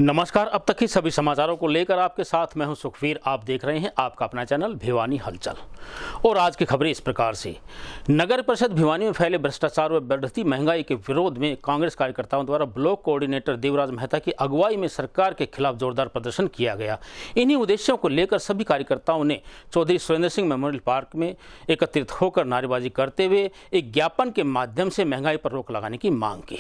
नमस्कार। अब तक के सभी समाचारों को लेकर आपके साथ मैं हूं सुखवीर। आप देख रहे हैं आपका अपना चैनल भिवानी हलचल। और आज की खबरें इस प्रकार से। नगर परिषद भिवानी में फैले भ्रष्टाचार व बढ़ती महंगाई के विरोध में कांग्रेस कार्यकर्ताओं द्वारा ब्लॉक कोऑर्डिनेटर देवराज मेहता की अगुवाई में सरकार के खिलाफ जोरदार प्रदर्शन किया गया। इन्हीं उद्देश्यों को लेकर सभी कार्यकर्ताओं ने चौधरी सुरेंद्र सिंह मेमोरियल पार्क में एकत्रित होकर नारेबाजी करते हुए एक ज्ञापन के माध्यम से महंगाई पर रोक लगाने की मांग की।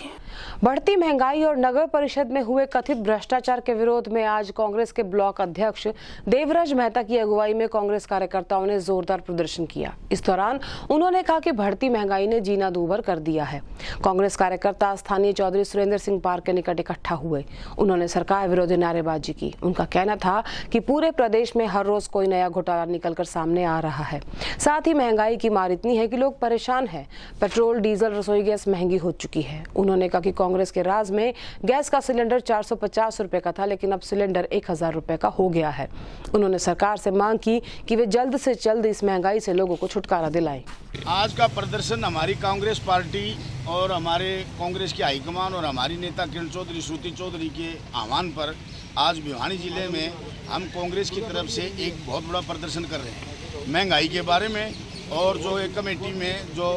बढ़ती महंगाई और नगर परिषद में हुए कथित भ्रष्टाचार के विरोध में आज कांग्रेस के ब्लॉक अध्यक्ष देवराज मेहता की अगुवाई में कांग्रेस कार्यकर्ताओं ने जोरदार प्रदर्शन किया। इस दौरान उन्होंने कहा कि बढ़ती महंगाई ने जीना दूभर कर दिया है। कांग्रेस कार्यकर्ता स्थानीय चौधरी सुरेंद्र सिंह पार्क के निकट इकट्ठा हुए। उन्होंने सरकार विरोधी नारेबाजी की। उनका कहना था कि पूरे प्रदेश में हर रोज कोई नया घोटाला निकलकर सामने आ रहा है। साथ ही महंगाई की मार इतनी है कि लोग परेशान हैं। पेट्रोल, डीजल, रसोई गैस महंगी हो चुकी है। उन्होंने कहा कि कांग्रेस के राज में गैस का सिलेंडर 450 रुपए का था, लेकिन अब सिलेंडर 1000 रुपए का हो गया है। उन्होंने सरकार से मांग की कि वे जल्द से जल्द इस महंगाई से लोगों को छुटकारा दिलाएं। आज का प्रदर्शन हमारी कांग्रेस पार्टी और हमारे कांग्रेस की हाईकमान और हमारी नेता किरण चौधरी, श्रुति चौधरी के आह्वान पर आज भिवानी जिले में हम कांग्रेस की तरफ से एक बहुत बड़ा प्रदर्शन कर रहे हैं महंगाई के बारे में, और जो एक कमेटी में जो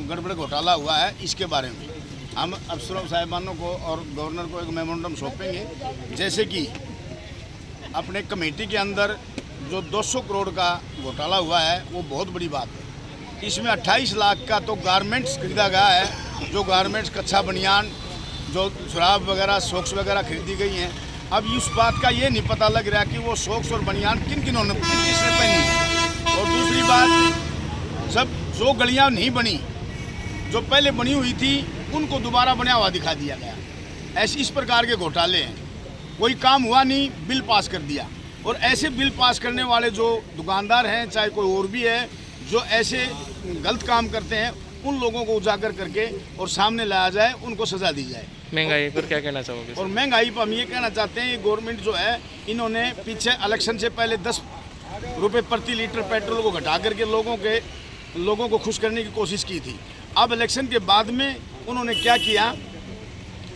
गड़बड़ घोटाला हुआ है इसके बारे में हम अफसरों साहिबानों को और गवर्नर को एक मेमोरेंडम सौंपेंगे। जैसे कि अपने कमेटी के अंदर जो 200 करोड़ का घोटाला हुआ है वो बहुत बड़ी बात है। इसमें 28 लाख का तो गारमेंट्स खरीदा गया है, जो गारमेंट्स, कच्चा बनियान, जो शराब वगैरह, सॉक्स वगैरह खरीदी गई हैं। अब इस बात का ये नहीं पता लग रहा कि वो सॉक्स और बनियान किसने पहनी है। और दूसरी बात, सब जो गलियाँ नहीं बनी, जो पहले बनी हुई थी, उनको दोबारा बना हुआ दिखा दिया गया। ऐसे इस प्रकार के घोटाले हैं। कोई काम हुआ नहीं, बिल पास कर दिया। और ऐसे बिल पास करने वाले जो दुकानदार हैं, चाहे कोई और भी है, जो ऐसे गलत काम करते हैं, उन लोगों को उजागर करके और सामने लाया जाए, उनको सजा दी जाए। महंगाई पर क्या कहना चाहोगे? और महंगाई पर हम ये कहना चाहते हैं, ये गवर्नमेंट जो है, इन्होंने पीछे इलेक्शन से पहले 10 रुपये प्रति लीटर पेट्रोल को घटा करके लोगों को खुश करने की कोशिश की थी। अब इलेक्शन के बाद में उन्होंने क्या किया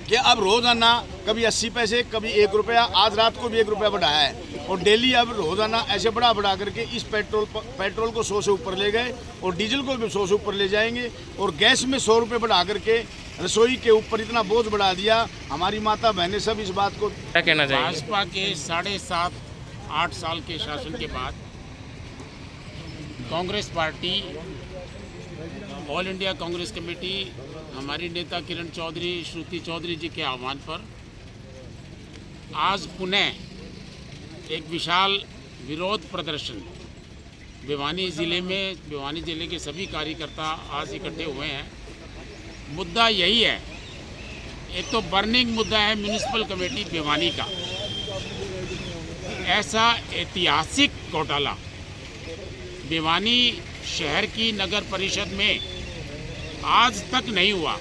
कि अब रोज़ाना कभी 80 पैसे, कभी 1 रुपया, आज रात को भी 1 रुपया बढ़ाया है। और डेली अब रोज़ाना ऐसे बढ़ा करके इस पेट्रोल को 100 से ऊपर ले गए, और डीजल को भी 100 से ऊपर ले जाएंगे। और गैस में 100 रुपये बढ़ा करके रसोई के ऊपर इतना बोझ बढ़ा दिया। हमारी माता बहनें सब इस बात को क्या कहना चाहिए? भाजपा के 7.5-8 साल के शासन के बाद Congress party, all India Congress committee, हमारी नेता किरण चौधरी, श्रुति चौधरी जी के आह्वान पर आज पुनः एक विशाल विरोध प्रदर्शन भिवानी जिले के सभी कार्यकर्ता आज इकट्ठे हुए हैं। मुद्दा यही है, एक तो बर्निंग मुद्दा है म्यूनिसिपल कमेटी भिवानी का। ऐसा ऐतिहासिक घोटाला भिवानी शहर की नगर परिषद में आज तक नहीं हुआ।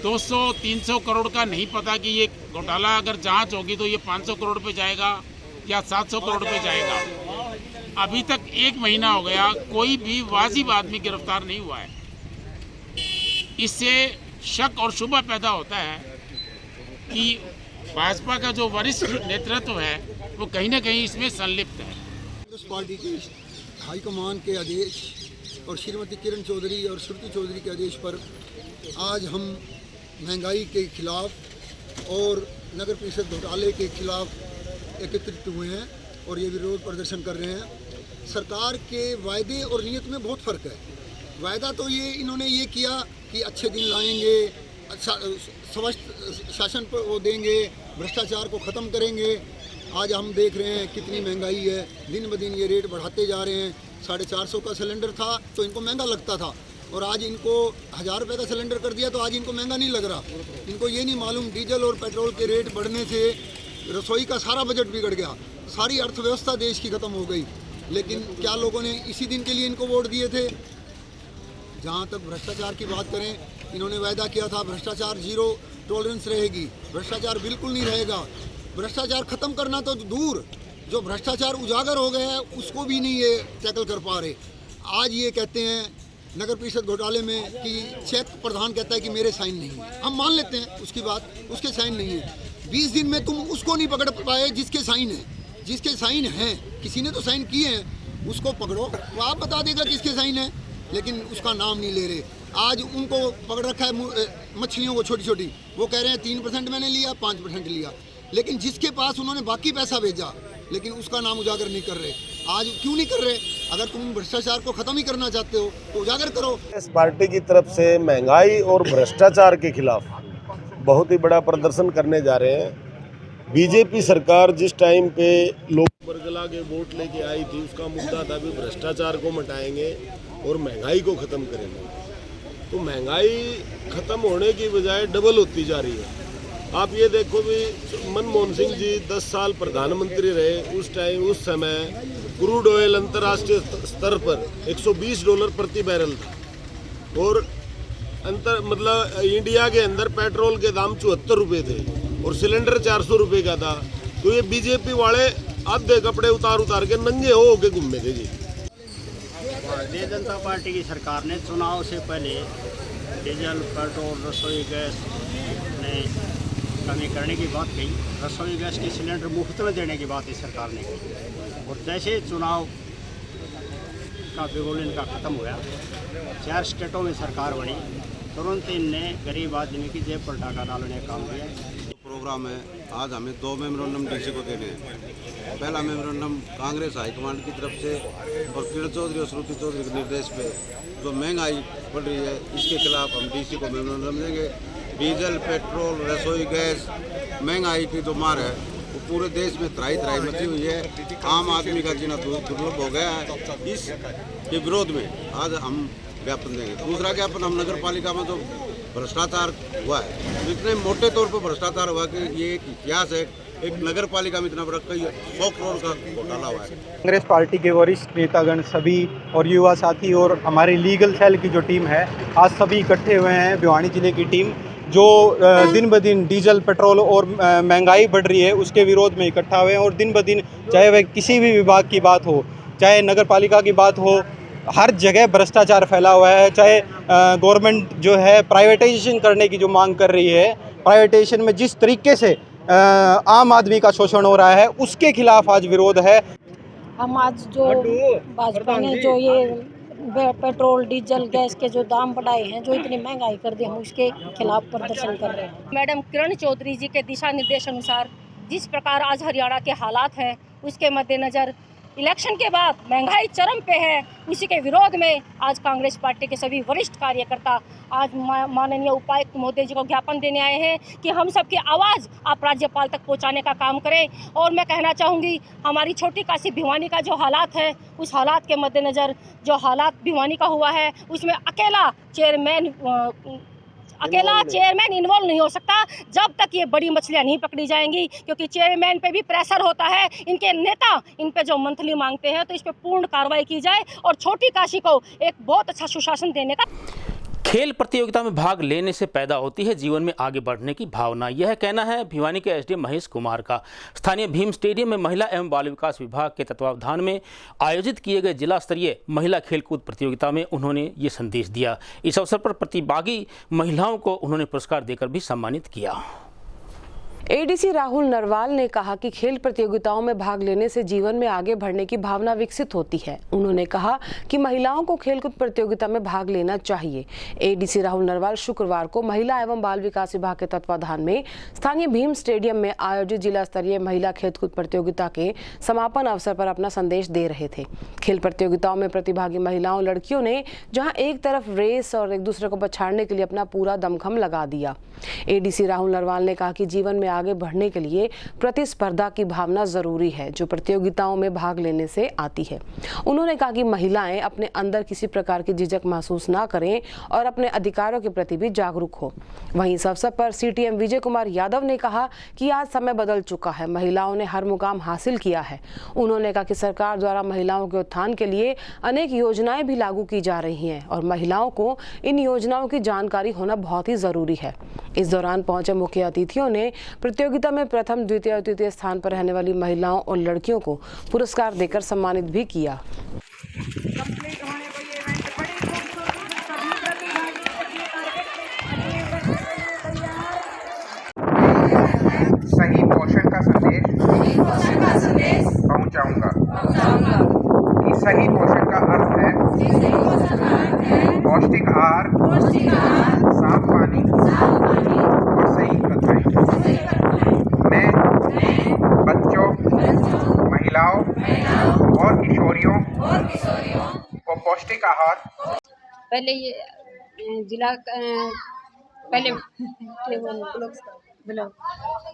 200-300 करोड़ का नहीं पता कि ये घोटाला अगर जांच होगी तो ये 500 करोड़ पे जाएगा या 700 करोड़ पे जाएगा। अभी तक 1 महीना हो गया, कोई भी वाजिब आदमी गिरफ्तार नहीं हुआ है। इससे शक और शुबा पैदा होता है कि भाजपा का जो वरिष्ठ नेतृत्व है वो कहीं ना कहीं इसमें संलिप्त है। कांग्रेस पार्टी की हाईकमान के आदेश और श्रीमती किरण चौधरी और श्रुति चौधरी के आदेश पर आज हम महंगाई के खिलाफ और नगर परिषद घोटाले के खिलाफ एकत्रित हुए हैं और ये विरोध प्रदर्शन कर रहे हैं। सरकार के वायदे और नीयत में बहुत फ़र्क है। वायदा तो इन्होंने ये किया कि अच्छे दिन लाएंगे, अच्छा स्वस्थ शासन पर वो देंगे, भ्रष्टाचार को ख़त्म करेंगे। आज हम देख रहे हैं कितनी महंगाई है, दिन ब दिन ये रेट बढ़ाते जा रहे हैं। 450 का सिलेंडर था तो इनको महंगा लगता था, और आज इनको 1000 रुपये का सिलेंडर कर दिया तो आज इनको महंगा नहीं लग रहा। इनको ये नहीं मालूम डीजल और पेट्रोल के रेट बढ़ने से रसोई का सारा बजट बिगड़ गया, सारी अर्थव्यवस्था देश की ख़त्म हो गई। लेकिन क्या लोगों ने इसी दिन के लिए इनको वोट दिए थे? जहाँ तक भ्रष्टाचार की बात करें, इन्होंने वायदा किया था भ्रष्टाचार 0 टॉलरेंस रहेगी। भ्रष्टाचार बिल्कुल नहीं रहेगा। भ्रष्टाचार ख़त्म करना तो दूर, जो भ्रष्टाचार उजागर हो गया है उसको भी नहीं ये टैकल कर पा रहे। आज ये कहते हैं नगर परिषद घोटाले में कि चेक प्रधान कहता है कि मेरे साइन नहीं है। हम मान लेते हैं उसकी बात, उसके साइन नहीं है, 20 दिन में तुम उसको नहीं पकड़ पाए जिसके साइन हैं, किसी ने तो साइन किए हैं, उसको पकड़ो, वो आप बता देगा किसके साइन है, लेकिन उसका नाम नहीं ले रहे। आज उनको पकड़ रखा है मछलियों को छोटी छोटी, वो कह रहे हैं 3% मैंने लिया, 5% लिया, लेकिन जिसके पास उन्होंने बाकी पैसा भेजा लेकिन उसका नाम उजागर नहीं कर रहे। आज क्यों नहीं कर रहे? अगर तुम भ्रष्टाचार को ख़त्म ही करना चाहते हो तो उजागर करो। इस पार्टी की तरफ से महंगाई और भ्रष्टाचार के खिलाफ बहुत ही बड़ा प्रदर्शन करने जा रहे हैं। बीजेपी सरकार जिस टाइम पे लोग बरगला के वोट लेके आई थी, उसका मुद्दा था भी भ्रष्टाचार को मिटाएंगे और महंगाई को ख़त्म करेंगे। तो महंगाई ख़त्म होने की बजाय डबल होती जा रही है। आप ये देखो भी मनमोहन सिंह जी 10 साल प्रधानमंत्री रहे, उस समय क्रूड ऑयल अंतर्राष्ट्रीय स्तर पर $120 प्रति बैरल था और इंडिया के अंदर पेट्रोल के दाम 74 रुपये थे और सिलेंडर 400 रुपये का था। तो ये बीजेपी वाले आधे कपड़े उतार के नंगे हो के घूमे थे जी। भारतीय जनता पार्टी की सरकार ने चुनाव से पहले डीजल, पेट्रोल, रसोई गैस ने कमी करने की बात कही, रसोई गैस के सिलेंडर मुफ्त में देने की बात इस सरकार ने की। और जैसे चुनाव का बिगुल इनका ख़त्म हुआ, 4 स्टेटों में सरकार बनी, तुरंत इनने गरीब आदमी की जेब पर डाका डालने का काम किया। प्रोग्राम है, आज हमें 2 मेमोरेंडम डीसी को देने हैं। पहला मेमोरेंडम कांग्रेस हाईकमांड की तरफ से और किरण चौधरी और श्रुति चौधरी के निर्देश पे जो महंगाई बढ़ रही है इसके खिलाफ हम डीसी को मेमोरेंडम देंगे। डीजल, पेट्रोल, रसोई गैस, महंगाई की जो मार है वो पूरे देश में त्राही मची हुई है। आम आदमी का जीना दुर्लभ हो गया है। इसके विरोध में आज हम ज्ञापन देंगे। दूसरा ज्ञापन हम नगर पालिका में जो भ्रष्टाचार हुआ है, इतने मोटे तौर पर भ्रष्टाचार हुआ कि ये एक इतिहास है। एक नगर पालिका में इतना बड़ा कई 100 करोड़ का घोटाला हुआ है। कांग्रेस पार्टी के वरिष्ठ नेतागण सभी और युवा साथी और हमारी लीगल सेल की जो टीम है, आज सभी इकट्ठे हुए हैं। भिवानी जिले की टीम जो दिन ब दिन डीजल, पेट्रोल और महंगाई बढ़ रही है उसके विरोध में इकट्ठा हुए हैं। और दिन ब दिन चाहे वह किसी भी विभाग की बात हो, चाहे नगर पालिका की बात हो, हर जगह भ्रष्टाचार फैला हुआ है। चाहे गवर्नमेंट जो है प्राइवेटाइजेशन करने की जो मांग कर रही है, प्राइवेटाइजेशन में जिस तरीके से आम आदमी का शोषण हो रहा है उसके खिलाफ आज विरोध है। हम आज जो भाजपा ने जो ये पेट्रोल, डीजल, गैस के जो दाम बढ़ाए हैं, जो इतनी महंगाई कर दी, हम उसके खिलाफ प्रदर्शन कर रहे हैं। मैडम किरण चौधरी जी के दिशा निर्देश अनुसार जिस प्रकार आज हरियाणा के हालात हैं, उसके मद्देनज़र इलेक्शन के बाद महंगाई चरम पे है, उसी के विरोध में आज कांग्रेस पार्टी के सभी वरिष्ठ कार्यकर्ता आज माननीय उपायुक्त महोदय जी को ज्ञापन देने आए हैं कि हम सबकी आवाज़ आप राज्यपाल तक पहुंचाने का काम करें। और मैं कहना चाहूँगी, हमारी छोटी काशी भिवानी का जो हालात है, उस हालात के मद्देनज़र जो हालात भिवानी का हुआ है उसमें अकेला चेयरमैन इन्वॉल्व नहीं हो सकता जब तक ये बड़ी मछलियाँ नहीं पकड़ी जाएंगी, क्योंकि चेयरमैन पे भी प्रेशर होता है। इनके नेता इन पे जो मंथली मांगते हैं, तो इस पे पूर्ण कार्रवाई की जाए और छोटी काशी को एक बहुत अच्छा सुशासन देने का। खेल प्रतियोगिता में भाग लेने से पैदा होती है जीवन में आगे बढ़ने की भावना, यह कहना है भिवानी के एसडीएम महेश कुमार का। स्थानीय भीम स्टेडियम में महिला एवं बाल विकास विभाग के तत्वावधान में आयोजित किए गए जिला स्तरीय महिला खेलकूद प्रतियोगिता में उन्होंने ये संदेश दिया। इस अवसर पर प्रतिभागी महिलाओं को उन्होंने पुरस्कार देकर भी सम्मानित किया। एडीसी राहुल नरवाल ने कहा कि खेल प्रतियोगिताओं में भाग लेने से जीवन में आगे बढ़ने की भावना विकसित होती है। उन्होंने कहा कि महिलाओं को खेलकूद प्रतियोगिता में भाग लेना चाहिए। एडीसी राहुल नरवाल शुक्रवार को महिला एवं बाल विकास विभाग के तत्वाधान में स्थानीय भीम स्टेडियम में आयोजित जिला स्तरीय महिला खेलकूद प्रतियोगिता के समापन अवसर पर अपना संदेश दे रहे थे। खेल प्रतियोगिताओं में प्रतिभागी महिलाओं लड़कियों ने जहां एक तरफ रेस और एक दूसरे को पछाड़ने के लिए अपना पूरा दमखम लगा दिया। एडीसी राहुल नरवाल ने कहा कि जीवन में आगे बढ़ने के लिए प्रतिस्पर्धा की भावना जरूरी है, जो प्रतियोगिताओं में भाग लेने से आती है। उन्होंने कहा कि महिलाएं अपने अंदर किसी प्रकार की झिझक महसूस ना करें और अपने अधिकारों के प्रति भी जागरूक हो। वहीं इस अवसर पर सीटीएम विजय कुमार यादव ने कहा कि आज समय बदल चुका है, महिलाओं ने हर मुकाम हासिल किया है। उन्होंने कहा कि सरकार द्वारा महिलाओं के उत्थान के लिए अनेक योजनाएं भी लागू की जा रही हैं और महिलाओं को इन योजनाओं की जानकारी होना बहुत ही जरूरी है। इस दौरान पहुंचे मुख्य अतिथियों ने प्रतियोगिता में प्रथम, द्वितीय और तृतीय स्थान पर रहने वाली महिलाओं और लड़कियों को पुरस्कार देकर सम्मानित भी किया। पहुंचाऊंगा कि सही पोषण का अर्थ है पौष्टिक आहार, साफ पानी और सही कथाएं। मैं बच्चों, महिलाओं और किशोरियों को पौष्टिक आहार पहले ये जिला पहले ब्लॉक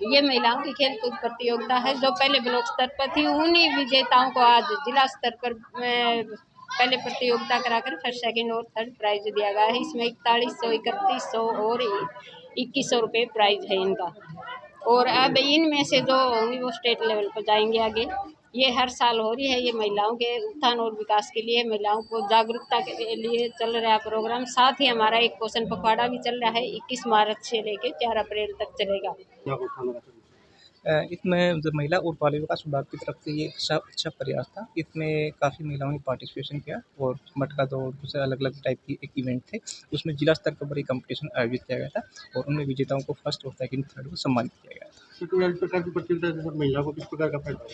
ये महिलाओं की खेल कूद प्रतियोगिता है जो पहले ब्लॉक स्तर पर थी। उन्हीं विजेताओं को आज जिला स्तर पर पहले प्रतियोगिता कराकर फर्स्ट, सेकंड और थर्ड प्राइज दिया गया है। इसमें 4100, 3100 और 2100 रुपये प्राइज है इनका। और अब इनमें से जो होंगी वो स्टेट लेवल पर जाएंगे आगे। ये हर साल हो रही है। ये महिलाओं के उत्थान और विकास के लिए, महिलाओं को जागरूकता के लिए चल रहा प्रोग्राम। साथ ही हमारा एक पोषण पखवाड़ा भी चल रहा है, 21 मार्च से लेकर 4 अप्रैल तक चलेगा। इसमें जो महिला और बाल विकास विभाग की तरफ से ये अच्छा प्रयास था। इसमें काफ़ी महिलाओं ने पार्टिसिपेशन किया और मटका दौड़, दूसरे अलग अलग टाइप की एक इवेंट थे। उसमें जिला स्तर पर बड़ी कंपटीशन आयोजित किया गया था और उनमें विजेताओं को फर्स्ट और सेकंड, थर्ड को सम्मानित किया गया था। महिला को किस प्रकार का फायदा?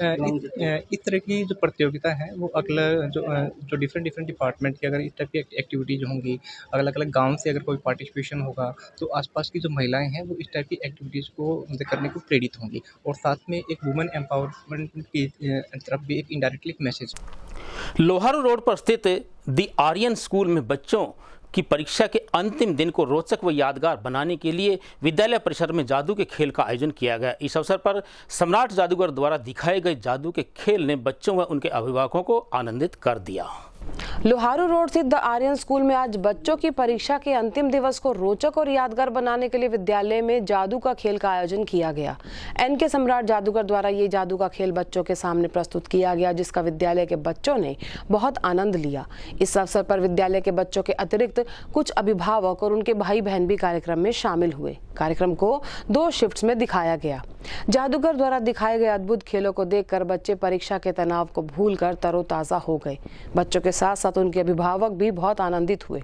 इस तरह की जो प्रतियोगिता है वो अगला जो डिफरेंट डिपार्टमेंट की अगर इस टाइप की एक्टिविटीज़ होंगी, अलग अलग गांव से अगर कोई पार्टिसिपेशन होगा तो आसपास की जो महिलाएं हैं वो इस टाइप की एक्टिविटीज़ को करने को प्रेरित होंगी। और साथ में एक वुमेन एम्पावरमेंट की तरफ भी एक इनडायरेक्टली एक मैसेज। लोहारू रोड पर स्थित दी आर्यन स्कूल में बच्चों की परीक्षा के अंतिम दिन को रोचक व यादगार बनाने के लिए विद्यालय परिसर में जादू के खेल का आयोजन किया गया। इस अवसर पर सम्राट जादूगर द्वारा दिखाए गए जादू के खेल ने बच्चों व उनके अभिभावकों को आनंदित कर दिया। लोहारू रोड स्थित द आर्यन स्कूल में आज बच्चों की परीक्षा के अंतिम दिवस को रोचक और यादगार बनाने के लिए विद्यालय में जादू का खेल का आयोजन किया गया। एनके सम्राट जादूगर द्वारा ये जादू का खेल बच्चों के सामने प्रस्तुत किया गया, जिसका विद्यालय के बच्चों ने बहुत आनंद लिया। इस अवसर पर विद्यालय के बच्चों के अतिरिक्त कुछ अभिभावक और उनके भाई बहन भी कार्यक्रम में शामिल हुए। कार्यक्रम को 2 शिफ्ट्स में दिखाया गया। जादूगर द्वारा दिखाए गए अद्भुत खेलों को देखकर बच्चे परीक्षा के तनाव को भूलकर तरोताजा हो गए। बच्चों के साथ साथ उनके अभिभावक भी बहुत आनंदित हुए।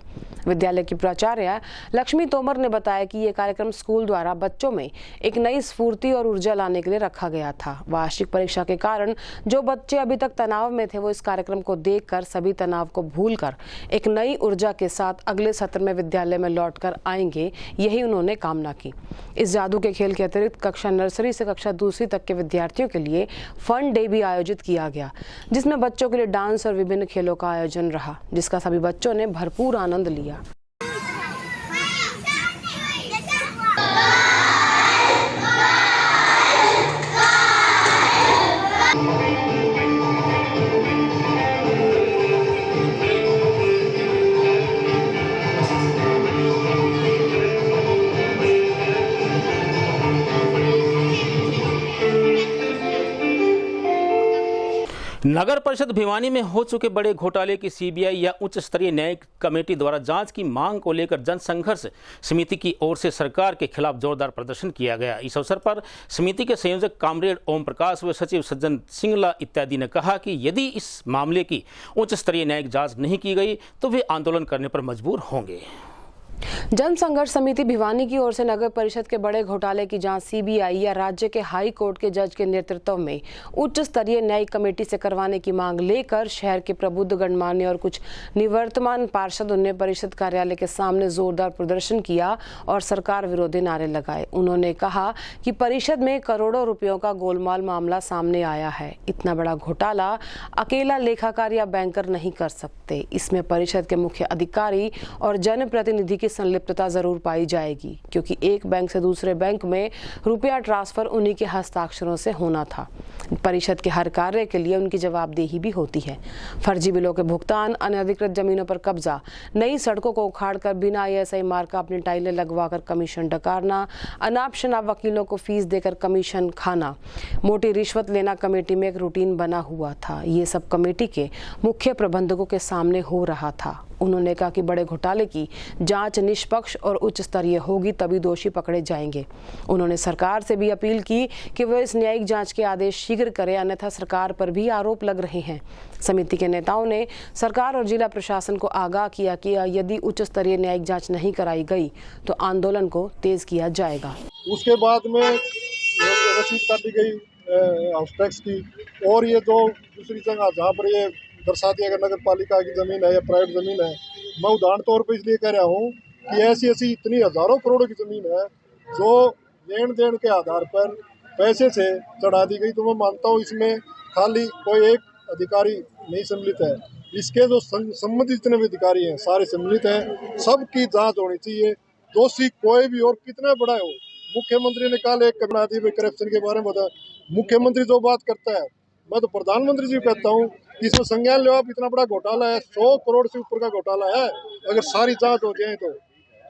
विद्यालय की प्राचार्य लक्ष्मी तोमर ने बताया कि ये कार्यक्रम स्कूल द्वारा बच्चों में एक नई स्फूर्ति और ऊर्जा लाने के लिए रखा गया था। वार्षिक परीक्षा के कारण जो बच्चे अभी तक तनाव में थे वो इस कार्यक्रम को देखकर सभी तनाव को भूलकर एक नई ऊर्जा के साथ अगले सत्र में विद्यालय में लौटकर आएंगे, यही उन्होंने कामना की। इस जादू के खेल के अतिरिक्त कक्षा नर्सरी से कक्षा 2वीं तक के विद्यार्थियों के लिए फन डे भी आयोजित किया गया, जिसमें बच्चों के लिए डांस और विभिन्न खेलों का आयोजन रहा, जिसका सभी बच्चों ने भरपूर आनंद लिया। नगर परिषद भिवानी में हो चुके बड़े घोटाले की सीबीआई या उच्च स्तरीय न्यायिक कमेटी द्वारा जांच की मांग को लेकर जनसंघर्ष समिति की ओर से सरकार के खिलाफ जोरदार प्रदर्शन किया गया। इस अवसर पर समिति के संयोजक कामरेड ओम प्रकाश व सचिव सज्जन सिंगला इत्यादि ने कहा कि यदि इस मामले की उच्च स्तरीय न्यायिक जांच नहीं की गई तो वे आंदोलन करने पर मजबूर होंगे। जनसंघर्ष समिति भिवानी की ओर से नगर परिषद के बड़े घोटाले की जांच सीबीआई या राज्य के हाई कोर्ट के जज के नेतृत्व में उच्च स्तरीय न्यायिक कमेटी से करवाने की मांग लेकर शहर के प्रबुद्ध, गणमान्य और कुछ निवर्तमान पार्षदों ने परिषद कार्यालय के सामने जोरदार प्रदर्शन किया और सरकार विरोधी नारे लगाए। उन्होंने कहा कि परिषद में करोड़ों रुपयों का गोलमाल मामला सामने आया है। इतना बड़ा घोटाला अकेला लेखाकार या बैंकर नहीं कर सकते। इसमें परिषद के मुख्य अधिकारी और जनप्रतिनिधि की संलिप्तता जरूर पाई जाएगी, क्योंकि एक बैंक से दूसरे बैंक में रुपया ट्रांसफर उन्हीं के हस्ताक्षरों से होना था। परिषद के हर कार्य के लिए उनकी जवाबदेही भी होती है। फर्जी बिलों के भुगतान, अनधिकृत जमीनों पर कब्जा, नई सड़कों को उखाड़कर बिना ईएसआई मार्क का अपनी टाइलें लगवाकर कमीशन डकारना, अनाप शनाप वकीलों को फीस देकर कमीशन खाना, मोटी रिश्वत लेना कमेटी में एक रूटीन बना हुआ था। ये सब कमेटी के मुख्य प्रबंधकों के सामने हो रहा था। उन्होंने कहा कि बड़े घोटाले की जांच निष्पक्ष और उच्च स्तरीय होगी, तभी दोषी पकड़े जाएंगे। उन्होंने सरकार से भी अपील की कि वह इस न्यायिक जांच के आदेश शीघ्र करे, अन्यथा सरकार पर भी आरोप लग रहे हैं। समिति के नेताओं ने सरकार और जिला प्रशासन को आगाह किया कि यदि उच्च स्तरीय न्यायिक जांच नहीं कराई गई तो आंदोलन को तेज किया जाएगा। उसके बाद में रसीद काटी गई, हाउस टैक्स की, और ये जो दूसरी जगह जहाँ पर ये दर्शाती है अगर नगर पालिका की ज़मीन है या प्राइवेट ज़मीन है, मैं उदाहरण तौर पर इसलिए कह रहा हूँ कि ऐसी ऐसी इतनी हज़ारों करोड़ों की ज़मीन है जो लेन देन के आधार पर पैसे से चढ़ा दी गई। तो मैं मानता हूँ इसमें खाली कोई एक अधिकारी नहीं सम्मिलित है, इसके जो संबंधित जितने भी अधिकारी हैं सारे सम्मिलित हैं। सबकी जांच होनी चाहिए, दोषी कोई भी और कितना बड़ा हो। मुख्यमंत्री ने कल एक बना दी करप्शन के बारे में बताया, मुख्यमंत्री जो बात करता है मैं तो प्रधानमंत्री जी कहता हूँ कि इसमें संज्ञान लो आप, इतना बड़ा घोटाला है, 100 करोड़ से ऊपर का घोटाला है। अगर सारी जांच हो जाए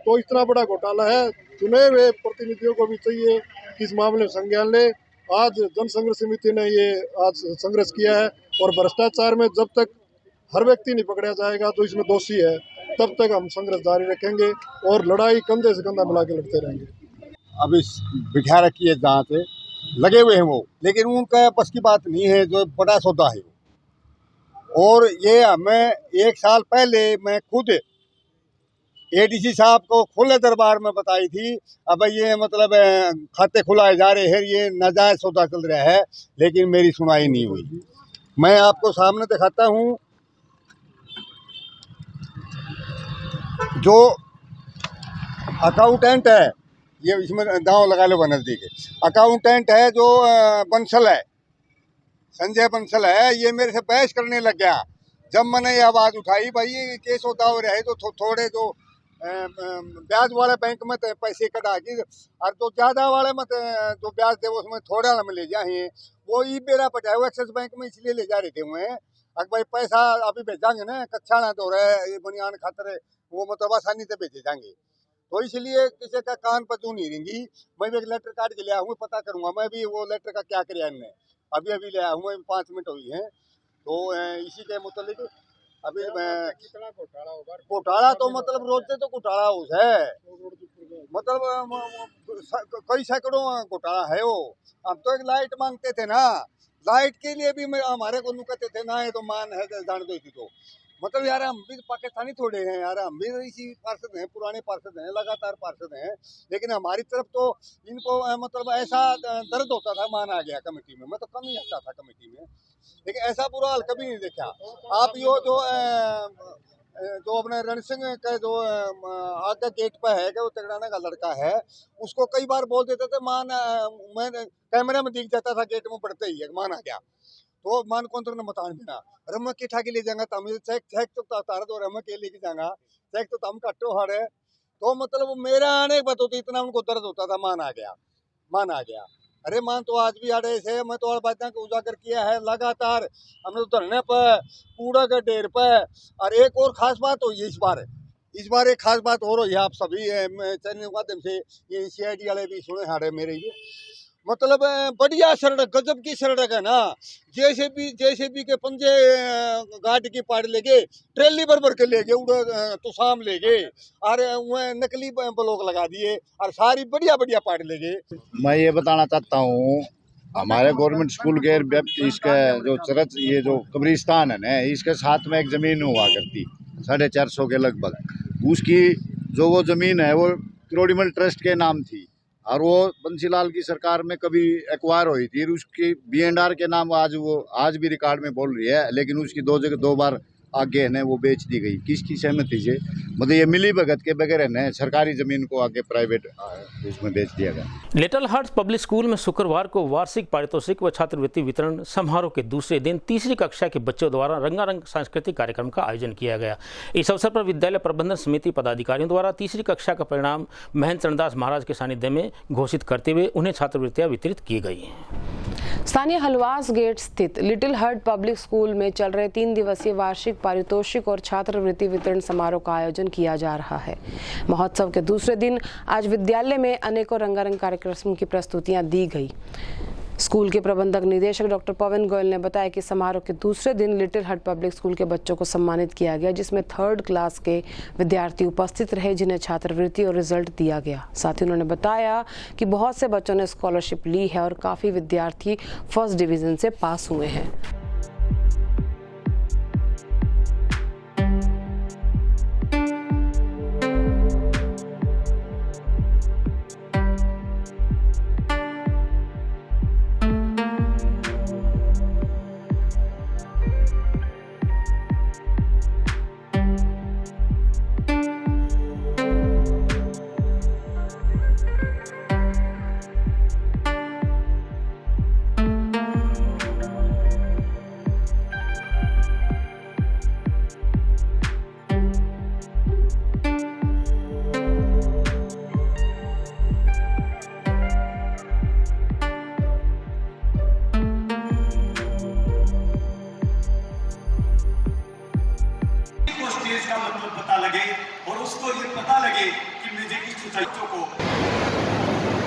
तो इतना बड़ा घोटाला है। चुने हुए प्रतिनिधियों को भी चाहिए कि इस मामले में संज्ञान ले। आज जनसंघर्ष समिति ने ये आज संघर्ष किया है, और भ्रष्टाचार में जब तक हर व्यक्ति नहीं पकड़ा जाएगा तो इसमें दोषी है, तब तक हम संघर्ष जारी रखेंगे और लड़ाई कंधे से कंधा मिला के लड़ते रहेंगे। अब इस बिठा रखी है जहाँ से लगे हुए हैं वो, लेकिन उनका बस की बात नहीं है, जो बड़ा सौदा है। और ये हमें 1 साल पहले मैं खुद एडीसी साहब को खुले दरबार में बताई थी, अब ये मतलब खाते खुलाए जा रहे हैं, ये नाजायज सौदा चल रहा है, लेकिन मेरी सुनाई नहीं हुई। मैं आपको सामने दिखाता हूँ, जो अकाउंटेंट है, ये इसमें दांव लगा लो नज़दीक अकाउंटेंट है जो बंसल है, संजय बंसल है, ये मेरे से बहस करने लग गया। जब मैंने ये आवाज़ उठाई भाई ये केस होता हो रहा है तो थोड़े जो ब्याज वाले बैंक में पैसे कटा के, और जो ज़्यादा वाले में जो ब्याज दे उसमें थोड़ा ना ले जाए, वो ई बेरा पटाए वो एक्सिस बैंक में इसलिए ले जा रहे थे हुए। अगर भाई पैसा अभी भेजाएंगे ना, कच्चा ना तो रहे ये बुनियान खातर वो मतलब आसानी से भेजे जाएंगे, तो इसलिए किसी का कान पर नहीं रहेंगी। मैं भी एक लेटर काट के लिया हूँ, पता करूँगा मैं भी वो लेटर का क्या किया इनने, अभी लिया हूँ, 5 मिनट हुई है। तो इसी के मुतालिक अभी मैं कितना घोटाला होगा, घोटाला तो मतलब रोज से तो घोटाला है, मतलब कई सैकड़ों घोटाला है वो। अब तो एक लाइट मांगते थे ना, लाइट के लिए भी हमारे को नुकते थे ना, ये तो मान है जान दो तो मतलब यार हम भी पाकिस्तानी थोड़े हैं यार, हम भी इसी पार्षद हैं, पुराने पार्षद हैं, लगातार पार्षद हैं, लेकिन हमारी तरफ तो इनको मतलब ऐसा दर्द होता था, मान आ गया कमेटी में, मैं तो कम ही आता था कमेटी में, लेकिन ऐसा बुरा हाल कभी नहीं देखा। आप यो जो अपने रण सिंह का जो आगे गेट पर है, वो तगड़ाना का लड़का है, उसको कई बार बोल देते थे मान, मैं कैमरे में दिख जाता था गेट में पड़ते ही मान आ गया, तो मान कौन तो मतान बिना रम के ठा के ले जाएंगा, तो हम चेक तो तारा तो रम के लेके जाएंगा, चेक तो हम कट्टो हारे, तो मतलब मेरा आने के बाद तो इतना उनको दर्द होता था, मान आ गया। अरे मान तो आज भी आड़े से मैं तो और बातें को उजागर किया है लगातार, हमने तो धरने पर कूड़ा के ढेर पर। और एक और खास बात हो इस बार एक खास बात हो रही है, आप सभी चैनल के माध्यम से ये CID वाले भी सुने हारे मेरे, ये मतलब बढ़िया सड़क, गजब की सड़क है ना, जेसीबी के पंजे गाड़ी की पाड़ लेके ट्रेली भर के ले गए, उड़ तो शाम ले गए, और नकली ब्लॉक लगा दिए और सारी बढ़िया पाड़ ले गए। मैं ये बताना चाहता हूँ, हमारे गवर्नमेंट स्कूल के इसका जो चरच ये जो कब्रिस्तान है ना, इसके साथ में एक ज़मीन हुआ करती 450 के लगभग, उसकी जो वो ज़मीन है वो क्रोडिमल ट्रस्ट के नाम थी, और वो बंसीलाल की सरकार में कभी एक्वायर हुई थी, उसकी B&R के नाम आज भी रिकॉर्ड में बोल रही है, लेकिन उसकी 2 बार आगे है वो बेच दी गई। किसकी सहमति से, मतलब ये मिली भगत के बगैर है सरकारी ज़मीन को आगे प्राइवेट उसमें बेच दिया गया। लिटिल हार्ट्स पब्लिक स्कूल में शुक्रवार को वार्षिक पारितोषिक व छात्रवृत्ति वितरण समारोह के दूसरे दिन तीसरी कक्षा के बच्चों द्वारा रंगारंग सांस्कृतिक कार्यक्रम का आयोजन किया गया। इस अवसर पर विद्यालय प्रबंधन समिति पदाधिकारियों द्वारा तीसरी कक्षा का परिणाम महंत चरणदास महाराज के सानिध्य में घोषित करते हुए उन्हें छात्रवृत्तियां वितरित की गई। स्थानीय हलवास गेट स्थित लिटिल हार्ट पब्लिक स्कूल में चल रहे 3 दिवसीय वार्षिक पारितोषिक और छात्रवृत्ति वितरण समारोह का आयोजन किया जा रहा है। महोत्सव के दूसरे दिन आज विद्यालय में अनेकों रंगारंग कार्यक्रम की प्रस्तुतियां दी गई। स्कूल के प्रबंधक निदेशक डॉक्टर पवन गोयल ने बताया कि समारोह के दूसरे दिन लिटिल हार्ट पब्लिक स्कूल के बच्चों को सम्मानित किया गया, जिसमें 3rd क्लास के विद्यार्थी उपस्थित रहे जिन्हें छात्रवृत्ति और रिजल्ट दिया गया। साथ ही उन्होंने बताया कि बहुत से बच्चों ने स्कॉलरशिप ली है और काफ़ी विद्यार्थी फर्स्ट डिवीज़न से पास हुए हैं। का मतलब पता लगे और उसको ये पता लगे कि मुझे इस सोसाइटियों को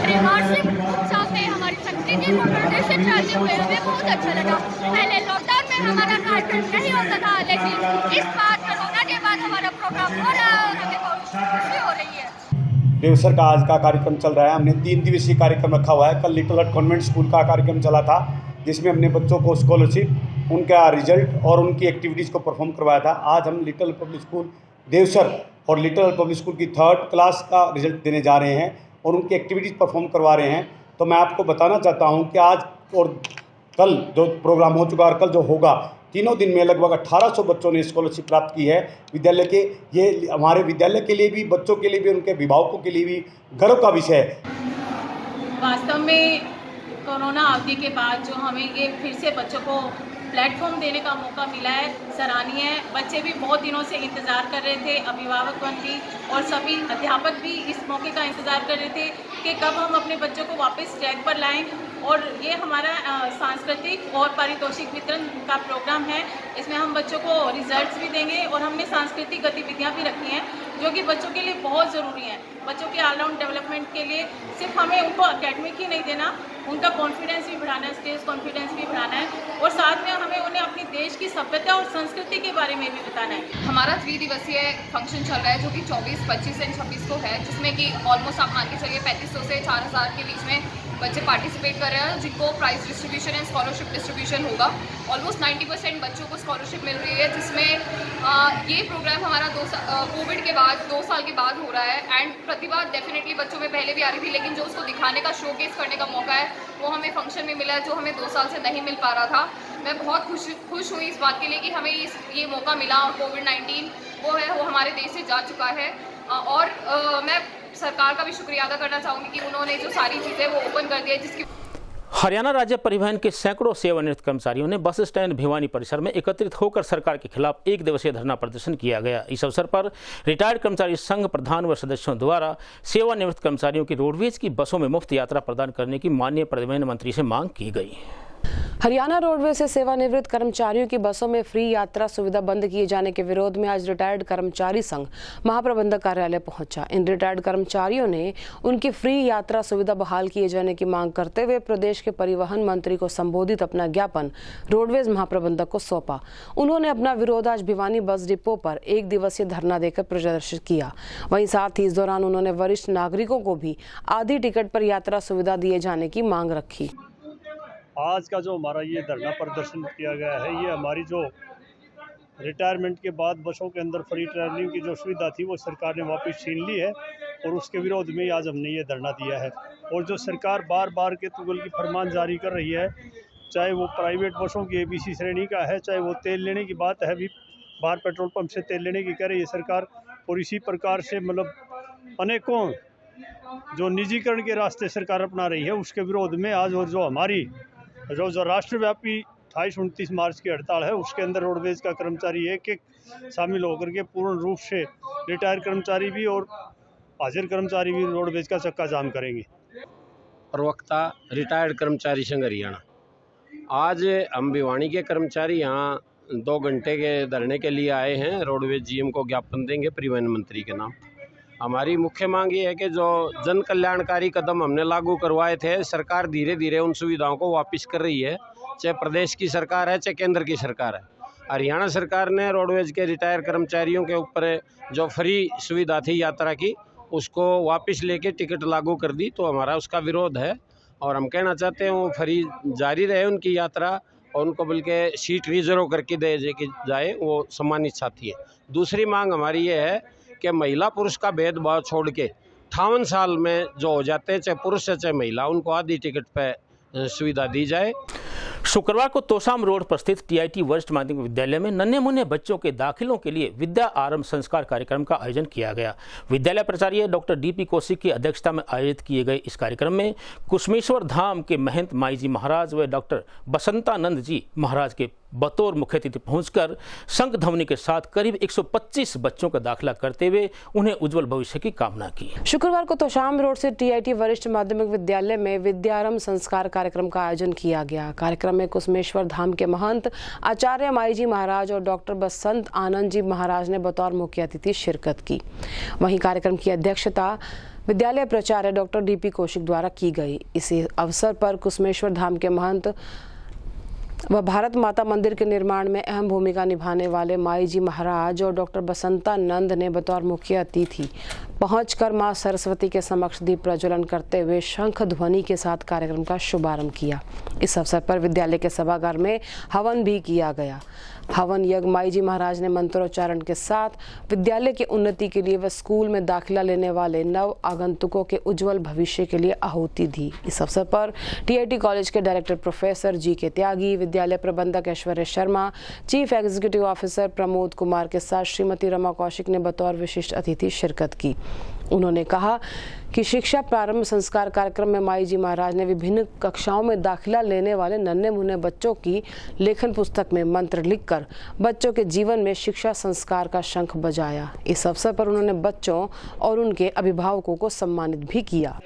उत्सव में हमारी संस्कृति और प्रदर्शन चालू हुए हमें बहुत अच्छा लगा। पहले लॉकडाउन में हमारा कार्यक्रम नहीं होता था, लेकिन इस बार कोरोना के बाद हमारा प्रोग्राम हो रहा है और हमें बहुत खुशी हो रही है। देवसर का आज का कार्यक्रम चल रहा है। हमने 3 दिवसीय कार्यक्रम रखा हुआ है। कल लिटिल हार्ट कॉन्वेंट स्कूल का कार्यक्रम चला था, जिसमें हमने बच्चों को स्कॉलरशिप, उनका रिजल्ट और उनकी एक्टिविटीज़ को परफॉर्म करवाया था। आज हम लिटिल पब्लिक स्कूल देवसर और लिटिल पब्लिक स्कूल की 3rd क्लास का रिजल्ट देने जा रहे हैं और उनकी एक्टिविटीज़ परफॉर्म करवा रहे हैं। तो मैं आपको बताना चाहता हूं कि आज और कल जो प्रोग्राम हो चुका और कल जो होगा, तीनों दिन में लगभग 1800 बच्चों ने स्कॉलरशिप प्राप्त की है विद्यालय के। ये हमारे विद्यालय के लिए भी, बच्चों के लिए भी, उनके अभिभावकों के लिए भी गर्व का विषय है। वास्तव में कोरोना अवधि के बाद जो हमें ये फिर से बच्चों को प्लेटफॉर्म देने का मौका मिला है, सराहनीय है। बच्चे भी बहुत दिनों से इंतज़ार कर रहे थे, अभिभावकगण भी और सभी अध्यापक भी इस मौके का इंतज़ार कर रहे थे कि कब हम अपने बच्चों को वापस ट्रैक पर लाएं। और ये हमारा सांस्कृतिक और पारितोषिक वितरण का प्रोग्राम है। इसमें हम बच्चों को रिजल्ट्स भी देंगे और हमने सांस्कृतिक गतिविधियाँ भी रखी हैं जो कि बच्चों के लिए बहुत ज़रूरी हैं। बच्चों के ऑलराउंड डेवलपमेंट के लिए सिर्फ हमें उनको एकेडमिक ही नहीं देना, उनका कॉन्फिडेंस भी बढ़ाना है, स्टेज कॉन्फिडेंस भी बढ़ाना है और साथ में हमें उन्हें अपनी देश की सभ्यता और संस्कृति के बारे में भी बताना है। हमारा 3 दिवसीय फंक्शन चल रहा है जो कि 24, 25 और 26 को है, जिसमें कि ऑलमोस्ट आप मान के चलिए 3500 से 4000 के बीच में बच्चे पार्टिसिपेट कर रहे हैं, जिनको prize distribution and scholarship distribution होगा। ऑलमोस्ट 90% बच्चों को स्कॉलरशिप मिल रही है, जिसमें ये प्रोग्राम हमारा कोविड के बाद 2 साल के बाद हो रहा है। एंड प्रतिभा डेफिनेटली बच्चों में पहले भी आ रही थी, लेकिन जो उसको दिखाने का, शोकेस करने का मौका है वो हमें फंक्शन में मिला है, जो हमें 2 साल से नहीं मिल पा रहा था। मैं बहुत खुश हुई इस बात के लिए कि हमें ये मौका मिला और कोविड-19 वो हमारे देश से जा चुका है। और मैं सरकार का भी शुक्रिया अदा करना चाहूँगी कि उन्होंने जो सारी चीज़ें वो ओपन कर दी है, जिसकी हरियाणा राज्य परिवहन के सैकड़ों सेवानिवृत्त कर्मचारियों ने बस स्टैंड भिवानी परिसर में एकत्रित होकर सरकार के खिलाफ 1 दिवसीय धरना प्रदर्शन किया गया। इस अवसर पर रिटायर्ड कर्मचारी संघ प्रधान व सदस्यों द्वारा सेवानिवृत्त कर्मचारियों की रोडवेज की बसों में मुफ्त यात्रा प्रदान करने की माननीय परिवहन मंत्री से मांग की गई। हरियाणा रोडवेज से सेवानिवृत्त कर्मचारियों की बसों में फ्री यात्रा सुविधा बंद किए जाने के विरोध में आज रिटायर्ड कर्मचारी संघ महाप्रबंधक कार्यालय पहुंचा। इन रिटायर्ड कर्मचारियों ने उनकी फ्री यात्रा सुविधा बहाल किए जाने की मांग करते हुए प्रदेश के परिवहन मंत्री को संबोधित अपना ज्ञापन रोडवेज महाप्रबंधक को सौंपा। उन्होंने अपना विरोध आज भिवानी बस डिपो पर 1 दिवसीय धरना देकर प्रदर्शित किया। वहीं साथ ही इस दौरान उन्होंने वरिष्ठ नागरिकों को भी आधी टिकट पर यात्रा सुविधा दिए जाने की मांग रखी। आज का जो हमारा ये धरना प्रदर्शन किया गया है, ये हमारी जो रिटायरमेंट के बाद बसों के अंदर फ्री ट्रैवलिंग की जो सुविधा थी वो सरकार ने वापस छीन ली है और उसके विरोध में आज हमने ये धरना दिया है। और जो सरकार बार बार के तुगल की फरमान जारी कर रही है, चाहे वो प्राइवेट बसों की ABC श्रेणी का है, चाहे वो तेल लेने की बात है, भी बाहर पेट्रोल पंप से तेल लेने की कह रही है सरकार। और इसी प्रकार से मतलब अनेकों जो निजीकरण के रास्ते सरकार अपना रही है, उसके विरोध में आज और जो हमारी जो राष्ट्रव्यापी 28-29 मार्च की हड़ताल है, उसके अंदर रोडवेज का कर्मचारी एक शामिल होकर के पूर्ण रूप से रिटायर कर्मचारी भी और हाजिर कर्मचारी भी रोडवेज का चक्का जाम करेंगे। प्रवक्ता रिटायर्ड कर्मचारी संघ हरियाणा। आज हम भिवानी के कर्मचारी यहाँ 2 घंटे के धरने के लिए आए हैं। रोडवेज GM को ज्ञापन देंगे परिवहन मंत्री के नाम। हमारी मुख्य मांग ये है कि जो जन कल्याणकारी कदम हमने लागू करवाए थे, सरकार धीरे धीरे उन सुविधाओं को वापस कर रही है, चाहे प्रदेश की सरकार है चाहे केंद्र की सरकार है। हरियाणा सरकार ने रोडवेज के रिटायर कर्मचारियों के ऊपर जो फ्री सुविधा थी यात्रा की, उसको वापस लेके टिकट लागू कर दी, तो हमारा उसका विरोध है। और हम कहना चाहते हैं वो फ्री जारी रहे उनकी यात्रा, और उनको बल्कि सीट रिजर्व करके दे जाए, वो सम्मानित साथी है। दूसरी मांग हमारी ये है कि महिला पुरुष का भेदभाव छोड़ के 58 साल में जो हो जाते हैं, चाहे पुरुष है चाहे महिला, उनको आधी टिकट पे सुविधा दी जाए। शुक्रवार को तोशाम रोड पर स्थित TIT वरिष्ठ माध्यमिक विद्यालय में नन्हे मुन्ने बच्चों के दाखिलों के लिए विद्या आरंभ संस्कार कार्यक्रम का आयोजन किया गया। विद्यालय प्राचार्य डॉक्टर DP कौशिक की अध्यक्षता में आयोजित किए गए इस कार्यक्रम में कुसमेश्वर धाम के महंत माई जी महाराज व डॉक्टर बसंतानंद जी महाराज के बतौर मुख्य अतिथि पहुंचकर शंख ध्वनि के साथ करीब 125 बच्चों का दाखिला करते हुए उन्हें उज्जवल भविष्य की कामना की। शुक्रवार को तोशाम रोड से टीआईटी वरिष्ठ माध्यमिक विद्यालय में विद्यारंभ संस्कार कार्यक्रम का आयोजन किया गया। कार्यक्रम में कुसुमेश्वर धाम के महंत आचार्य माईजी महाराज और डॉक्टर बसंत आनंद जी महाराज ने बतौर मुख्य अतिथि शिरकत की। वहीं कार्यक्रम की अध्यक्षता विद्यालय प्राचार्य डॉक्टर डीपी कौशिक द्वारा की गई। इसी अवसर पर कुसुमेश्वर धाम के महंत व भारत माता मंदिर के निर्माण में अहम भूमिका निभाने वाले माईजी महाराज और डॉक्टर बसंतानंद ने बतौर मुख्य अतिथि पहुंचकर मां सरस्वती के समक्ष दीप प्रज्वलन करते हुए शंख ध्वनि के साथ कार्यक्रम का शुभारंभ किया। इस अवसर पर विद्यालय के सभागार में हवन भी किया गया। हवन यज्ञ माईजी महाराज ने मंत्रोच्चारण के साथ विद्यालय की उन्नति के लिए व स्कूल में दाखिला लेने वाले नव आगंतुकों के उज्जवल भविष्य के लिए आहुति दी। इस अवसर पर टीआईटी कॉलेज के डायरेक्टर प्रोफेसर जी.के. त्यागी, विद्यालय प्रबंधक Aishwarya Sharma, chief executive officer Pramod Kumar के साथ श्रीमती रमा कौशिक ने बतौर विशिष्ट अतिथि शिरकत की। उन्होंने कहा कि शिक्षा प्रारंभ संस्कार कार्यक्रम में माईजी महाराज ने विभिन्न कक्षाओं में दाखिला लेने वाले नन्हे मुन्ने बच्चों की लेखन पुस्तक में मंत्र लिखकर बच्चों के जीवन में शिक्षा संस्कार का शंख बजाया। इस अवसर पर उन्होंने बच्चों और उनके अभिभावकों को सम्मानित भी किया।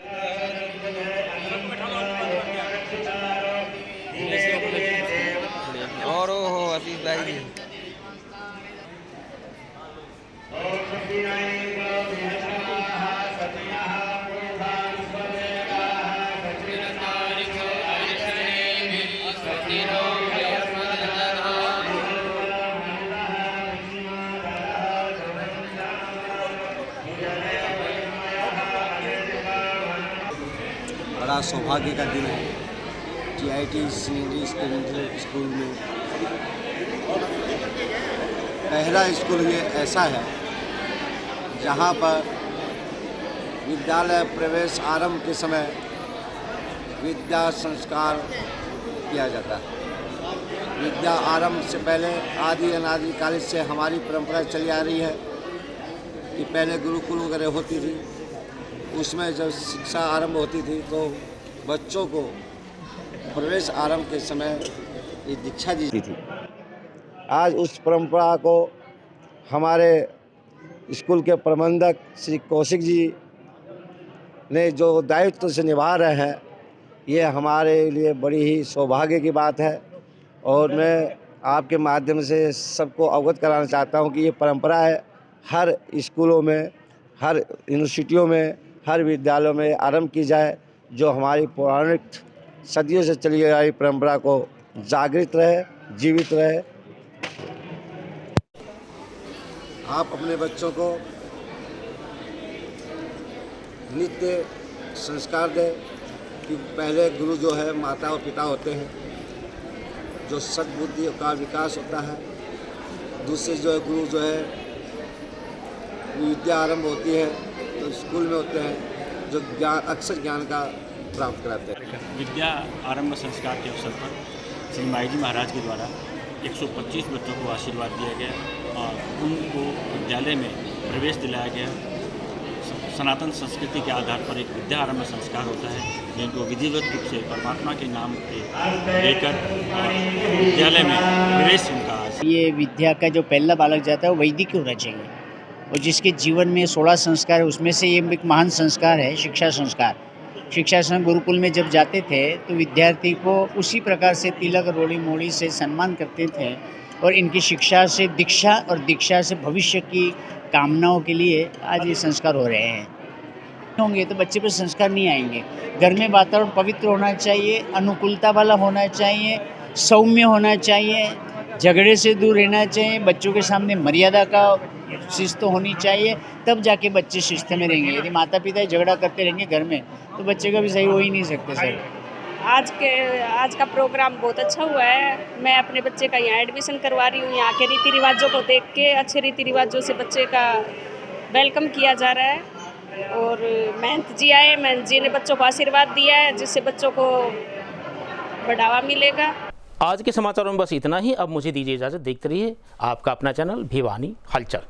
बड़ा सौभाग्य का दिन है। टीआईटी सीनियर सेकेंडरी स्कूल में पहला स्कूल ये ऐसा है जहाँ पर विद्यालय प्रवेश आरंभ के समय विद्या संस्कार किया जाता है। विद्या आरंभ से पहले आदि अनादि काल से हमारी परंपरा चली आ रही है कि पहले गुरुकुल वगैरह होती थी, उसमें जब शिक्षा आरंभ होती थी तो बच्चों को प्रवेश आरंभ के समय ये दीक्षा दी थी। आज उस परंपरा को हमारे स्कूल के प्रबंधक श्री कौशिक जी ने जो दायित्व से निभा रहे हैं, ये हमारे लिए बड़ी ही सौभाग्य की बात है। और मैं आपके माध्यम से सबको अवगत कराना चाहता हूँ कि ये परंपरा है हर स्कूलों में, हर यूनिवर्सिटियों में, हर विद्यालयों में आरंभ की जाए, जो हमारी पौराणिक सदियों से चली आ रही परंपरा को जागृत रहे, जीवित रहे। आप अपने बच्चों को नित्य संस्कार दें कि पहले गुरु जो है माता और पिता होते हैं, जो सद्बुद्धि का विकास होता है। दूसरे जो है गुरु जो है विद्या आरंभ होती है तो स्कूल में होते हैं, जो ज्ञान अक्सर ज्ञान का प्राप्त कराते हैं। विद्या आरंभ संस्कार के अवसर पर श्री माईजी महाराज के द्वारा 125 बच्चों को आशीर्वाद दिया गया और उनको विद्यालय में प्रवेश दिलाया गया। सनातन संस्कृति के आधार पर एक विद्या आरंभ संस्कार होता है, जिनको विधिवत रूप से परमात्मा के नाम पे लेकर विद्यालय में प्रवेश उनका। ये विद्या का जो पहला बालक जाता है वो वैदिक होना चाहिए, और जिसके जीवन में 16 संस्कार है उसमें से ये एक महान संस्कार है शिक्षा संस्कार। शिक्षा संस्कार गुरुकुल में जब जाते थे तो विद्यार्थी को उसी प्रकार से तिलक रोड़ी मोड़ी से सम्मान करते थे, और इनकी शिक्षा से दीक्षा और दीक्षा से भविष्य की कामनाओं के लिए आज ये संस्कार हो रहे हैं। होंगे तो बच्चे पर संस्कार नहीं आएंगे। घर में वातावरण पवित्र होना चाहिए, अनुकूलता वाला होना चाहिए, सौम्य होना चाहिए, झगड़े से दूर रहना चाहिए, बच्चों के सामने मर्यादा का शिस्त होनी चाहिए, तब जाके बच्चे शिस्त में रहेंगे। यदि माता पिता झगड़ा करते रहेंगे घर में तो बच्चे का भी सही हो ही नहीं सकते सर। आज का प्रोग्राम बहुत अच्छा हुआ है। मैं अपने बच्चे का यहाँ एडमिशन करवा रही हूँ। यहाँ के रीति रिवाजों को देख के अच्छे रीति रिवाजों से बच्चे का वेलकम किया जा रहा है, और महंत जी आए, महंत जी ने बच्चों को आशीर्वाद दिया है, जिससे बच्चों को बढ़ावा मिलेगा। आज के समाचारों में बस इतना ही। अब मुझे दीजिए इजाज़त। देखते रहिए आपका अपना चैनल भिवानी हलचल।